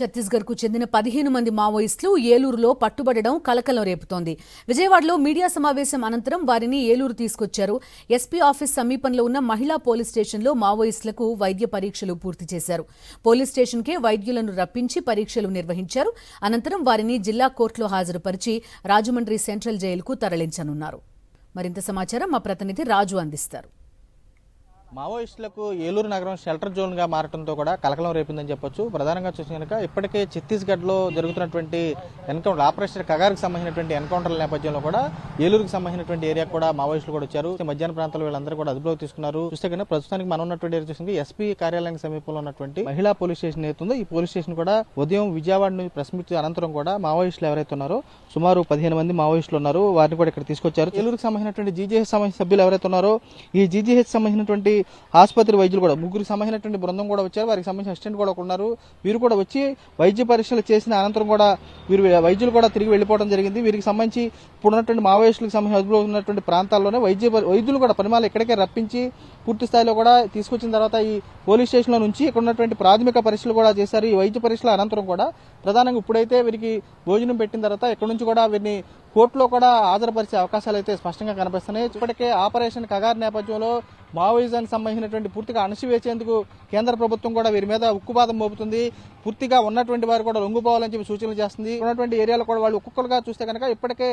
ఛత్తీస్గఢ్ కు చెందిన 15 మంది మావోయిస్టులు ఏలూరులో పట్టుబడడం కలకలం రేపుతోంది. విజయవాడలో మీడియా సమావేశం అనంతరం వారిని ఏలూరు తీసుకొచ్చారు. ఎస్పీ ఆఫీస్ సమీపంలో ఉన్న మహిళా పోలీస్ స్టేషన్లో మావోయిస్టులకు వైద్య పరీక్షలు పూర్తి చేశారు. పోలీస్ స్టేషన్కే వైద్యులను రప్పించి పరీక్షలు నిర్వహించారు. అనంతరం వారిని జిల్లా కోర్టులో హాజరుపరిచి రాజమండ్రి సెంట్రల్ జైలుకు తరలించనున్నారు. మరింత సమాచారం మా ప్రతినిధి రాజు అందిస్తారు. మావోయిస్టులకు ఏలూరు నగరం షెల్టర్ జోన్గా మారడంతో కూడా కలకలం రేపిందని చెప్పొచ్చు. ప్రధానంగా చూసి కనుక ఇప్పటికే ఛత్తీస్గఢ్లో జరుగుతున్నటువంటి ఎన్కౌంటర్ ఆపరేషన్ కగార్కి సంబంధించినటువంటి ఎన్కౌంటర్ల నేపథ్యంలో కూడా ఏలూరుకు సంబంధించినటువంటి ఏరియాకు కూడా మావోయిస్టులు కూడా వచ్చారు. మధ్యాహ్న ప్రాంతాల్లో వీళ్ళందరూ కూడా అదుపులోకి తీసుకున్నారు. చూస్తే కనుక ప్రస్తుతానికి మనం ఉన్నటువంటి ఏరియా చూసింది ఎస్పీ కార్యాలయానికి సమీపంలో ఉన్నటువంటి మహిళా పోలీస్ స్టేషన్ ఏతుందో ఈ పోలీస్ స్టేషన్ కూడా ఉదయం విజయవాడ నుంచి ప్రెస్ మీట్ అనంతరం కూడా మావోయిస్టులు ఎవరైతే ఉన్నారో సుమారు 15 మంది మావోయిస్టులు ఉన్నారు. వారిని కూడా ఇక్కడ తీసుకొచ్చారు. ఏలూరుకు సంబంధించినటువంటి జీజీహెచ్ సంబంధించిన సభ్యులు ఎవరైతే ఉన్నారో ఈ జీజీహెచ్ సంబంధించినటువంటి ఆసుపత్రి వైద్యులు కూడా ముగ్గురికి సంబంధించినటువంటి బృందం కూడా వచ్చారు. వారికి సంబంధించిన అసిస్టెంట్ కూడా ఉన్నారు. వీరు కూడా వచ్చి వైద్య పరీక్షలు చేసిన అనంతరం కూడా వీరు వైద్యులు కూడా తిరిగి వెళ్లిపోవడం జరిగింది. వీరికి సంబంధించి ఇప్పుడు ఉన్నటువంటి మావోయిస్టులకు సంబంధించి అదుపులో ఉన్నటువంటి ప్రాంతాల్లోనే వైద్యులు కూడా పరిమాణాలు ఇక్కడికే రప్పించి పూర్తి స్థాయిలో కూడా తీసుకొచ్చిన తర్వాత ఈ పోలీస్ స్టేషన్ లో నుంచి ఇక్కడ ఉన్నటువంటి ప్రాథమిక పరీక్షలు కూడా చేశారు. ఈ వైద్య పరీక్షల అనంతరం కూడా ప్రధానంగా ఇప్పుడైతే వీరికి భోజనం పెట్టిన తర్వాత ఇక్కడ నుంచి కూడా వీరిని కోర్టులో కూడా హాజరుపరిచే అవకాశాలు అయితే స్పష్టంగా కనిపిస్తున్నాయి. ఇప్పటికే ఆపరేషన్ కగార్ నేపథ్యంలో మావోయిజానికి సంబంధించినటువంటి పూర్తిగా అణచివేసేందుకు కేంద్ర ప్రభుత్వం కూడా వీరి మీద ఉక్కుపాదం మోపుతుంది. పూర్తిగా ఉన్నటువంటి వారు కూడా లొంగిపోవాలని చెప్పి సూచనలు చేస్తుంది. ఉన్నటువంటి ఏరియాలో కూడా వాళ్ళు ఒక్కొక్కరుగా చూస్తే కనుక ఇప్పటికే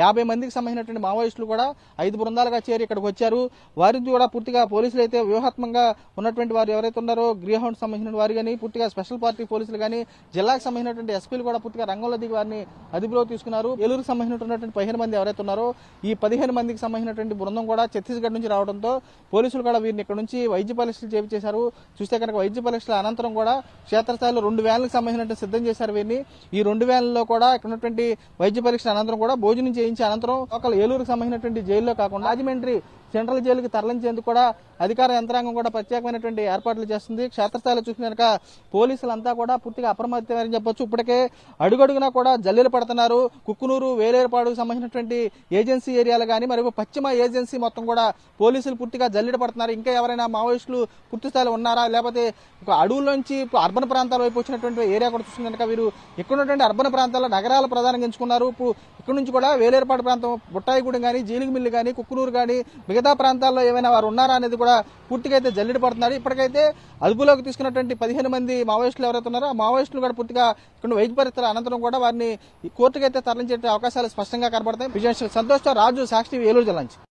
50 మందికి సంబంధించినటువంటి మావోయిస్టులు కూడా 5 బృందాలుగా చేరి ఇక్కడికి వచ్చారు. వారికి కూడా పూర్తిగా పోలీసులు అయితే వ్యూహాత్మకంగా ఉన్నటువంటి వారు ఎవరైతే ఉన్నారో గ్రీహౌండ్ సంబంధించిన వారు కానీ పూర్తిగా స్పెషల్ పార్టీ పోలీసులు కానీ జిల్లాకు సంబంధించినటువంటి ఎస్పీలు కూడా పూర్తిగా రంగంలో దిగి వారిని అదుపులో తీసుకున్నారు. ఏలూరుకు సంబంధించినటువంటి 15 మంది ఎవరైతే ఉన్నారో ఈ 15 మందికి సంబంధించినటువంటి బృందం కూడా ఛత్తీస్గఢ్ నుంచి రావడంతో పోలీసులు కూడా వీరిని ఇక్కడ నుంచి వైద్య పరీక్షలు చేయించేశారు. చూస్తే కనుక వైద్య పరీక్షల అనంతరం కూడా క్షేత్రస్థాయిలో 2 వ్యాన్లకు సంబంధించిన సిద్ధం చేశారు. వీరిని ఈ 2 వ్యాన్లలో కూడా ఇక్కడ ఉన్నటువంటి వైద్య పరీక్షల అనంతరం కూడా భోజనం చేయించి అనంతరం లోకల్ ఏలూరుకు సంబంధించినటువంటి జైల్లో కాకుండా రాజమండ్రి సెంట్రల్ జైలుకి తరలించేందుకు కూడా అధికార యంత్రాంగం కూడా ప్రత్యేకమైనటువంటి ఏర్పాట్లు చేస్తుంది. క్షేత్రస్థాయిలో చూసిన కనుక పోలీసులంతా కూడా పూర్తిగా అప్రమత్తమని చెప్పొచ్చు. ఇప్పటికే అడుగడుగునా కూడా జల్లీలు పడుతున్నారు. కుక్కునూరు వేలేరుపాడుకు సంబంధించినటువంటి ఏజెన్సీ ఏరియాలు కానీ మరియు పశ్చిమ ఏజెన్సీ మొత్తం కూడా పోలీసులు పూర్తిగా జల్లిడ పడుతున్నారు. ఇంకా ఎవరైనా మావోయిస్టులు పూర్తి స్థాయిలో ఉన్నారా లేకపోతే అడవుల్లోంచి అర్బన్ ప్రాంతాల వైపు వచ్చినటువంటి ఏరియా కూడా చూసిన కనుక వీరు ఇక్కడ ఉన్నటువంటి అర్బన్ ప్రాంతాల్లో నగరాలు ప్రధానంగా ఎంచుకున్నారు. ఇక్కడ నుంచి కూడా వేలేరుపాడు ప్రాంతం బుట్టాయిగూడెం కానీ జీలిగిమిల్లి కానీ కుక్కునూరు కానీ మిగతా ప్రాంతాల్లో ఏమైనా వారు ఉన్నారా అనేది కూడా పూర్తిగా అయితే జల్లిడి పడుతున్నారు. ఇప్పటికైతే అదుపులోకి తీసుకున్నటువంటి 15 మంది మావోయిస్టులు ఎవరైతే ఉన్నారో ఆ మావోయిస్టులు కూడా పూర్తిగా ఇక్కడ వైద్య పరీక్షల అనంతరం కూడా వారిని కోర్టుకైతే తరలించే అవకాశాలు స్పష్టంగా కనబడతాయి. విజయ్ సంతోష్ రాజు సాక్షి ఏలూరు జిల్లా నుంచి.